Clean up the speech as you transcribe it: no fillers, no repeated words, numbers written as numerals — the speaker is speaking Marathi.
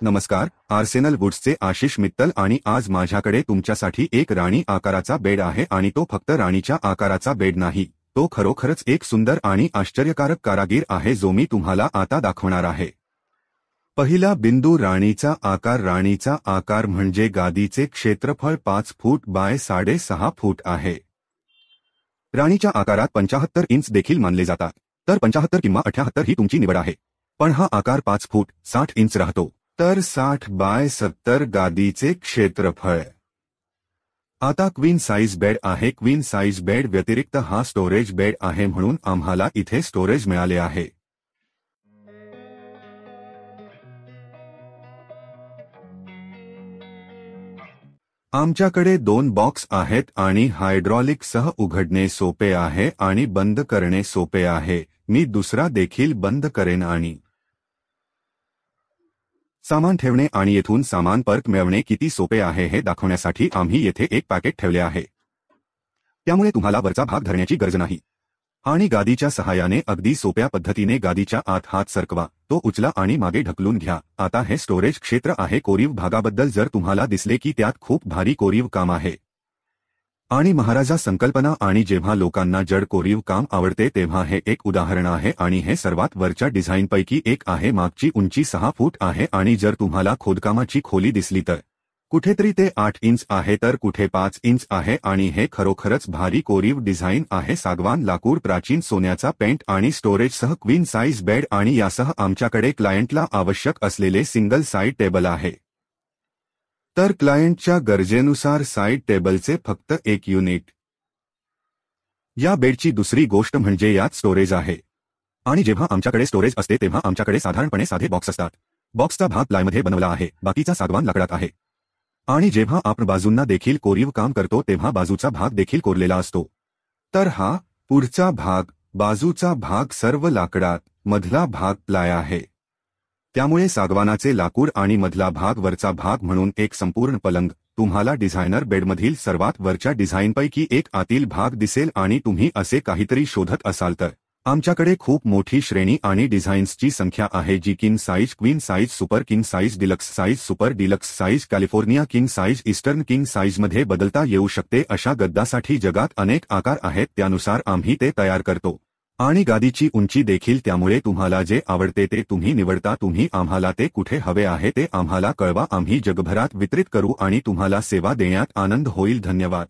नमस्कार, आर्सेनल वुड्सचे आशिष मित्तल आणि आज माझ्याकडे तुमच्यासाठी एक राणी आकाराचा बेड आहे आणि तो फक्त राणीच्या आकाराचा बेड नाही, तो खरोखरच एक सुंदर आणि आश्चर्यकारक कारागीर आहे जो मी तुम्हाला आता दाखवणार आहे। पहिला बिंदू राणीचा आकार। राणीचा आकार म्हणजे गादीचे क्षेत्रफळ 5 फूट बाय 6.5 फूट आहे। राणीच्या आकारात 75 इंच देखील मानले जातात, तर 75 किंवा 78 ही तुमची निवड आहे। पण हा आकार 5 फूट 60 इंच राहतो, तर 60 बाय 70 गादीचे क्षेत्रफळ। आता क्वीन साइज बेड आहे। क्वीन साइज बेड व्यतिरिक्त हा स्टोरेज बेड आहे, म्हणून आम्हाला इथे स्टोरेज मिळाले आहे। आमच्याकडे 2 बॉक्स आहेत आणि हायड्रॉलिक सह उघडणे सोपे आहे आणि बंद करणे सोपे आहे। मी दुसरा देखील बंद करेन आणि सामान ठेवणे आणि येथून सामान परत मिळवणे किती सोपे आहे हे दाखवण्यासाठी आम्ही येथे एक पॅकेट ठेवले आहे, त्यामुळे तुम्हाला वरचा भाग धरण्याची गरज नाही आणि गादीच्या सहाय्याने अगदी सोप्या पद्धतीने गादीच्या आत हात सरकवा, तो उचला आणि मागे ढकलून घ्या। आता हे स्टोरेज क्षेत्र आहे। कोरीव भागाबद्दल जर तुम्हाला दिसले की त्यात खूप भारी कोरीव काम आहे आणि महाराजा संकल्पना आणि जेव्हा लोकांना जड कोरीव काम आवडते तेव्हा हे एक उदाहरण आहे आणि हे सर्वात वरच्या डिझाईनपैकी एक आहे। मागची उंची 6 फूट आहे आणि जर तुम्हाला खोदकामाची खोली दिसली तर कुठेतरी ते 8 इंच आहे तर कुठे 5 इंच आहे आणि हे खरोखरच भारी कोरीव डिझाईन आहे। सागवान लाकूड, प्राचीन सोन्याचा पेंट आणि स्टोरेजसह क्वीन साइज बेड आणि यासह आमच्याकडे क्लायंटला आवश्यक असलेले सिंगल साइड टेबल आहे। तर क्लायंटच्या गरजेनुसार साइड टेबलचे फक्त एक युनिट। या बेडची दुसरी गोष्ट म्हणजे यात स्टोरेज आहे आणि जेव्हा आमच्याकडे स्टोरेज असते तेव्हा आमच्याकडे साधारणपणे साधे बॉक्स असतात। बॉक्सचा भाग प्लायमध्ये बनवला आहे, बाकीचा सागवान लाकडात आहे आणि जेव्हा आपण बाजूंना देखील कोरीव काम करतो तेव्हा बाजूचा भाग देखील कोरलेला असतो। तर हा पुढचा भाग, बाजूचा भाग सर्व लाकडात, मधला भाग प्लाय आहे, त्यामुळे सागवानाचे लाकूड आणि मधला भाग वरचा भाग म्हणून एक संपूर्ण पलंग। तुम्हाला डिझायनर बेडमधील सर्वात वरच्या डिझाईनपैकी एक आतील भाग दिसेल आणि तुम्ही असे काहीतरी शोधत असाल तर आमच्याकडे खूप मोठी श्रेणी आणि डिझाईन्सची संख्या आहे, जी king size, queen size, super king size, deluxe size, super deluxe size, California king size, eastern king साइजमध्ये बदलता येऊ शकते। अशा गद्दासाठी जगात अनेक आकार आहेत, त्यानुसार आम्ही ते तयार करतो आणि गादीची उंची देखील, त्यामुळे तुम्हाला जे आवडते ते तुम्ही निवडता। तुम्ही आम्हाला ते कुठे हवे आहे ते आम्हाला कळवा, आम्ही जगभरात वितरित करू आणि तुम्हाला सेवा देण्यात आनंद होईल। धन्यवाद।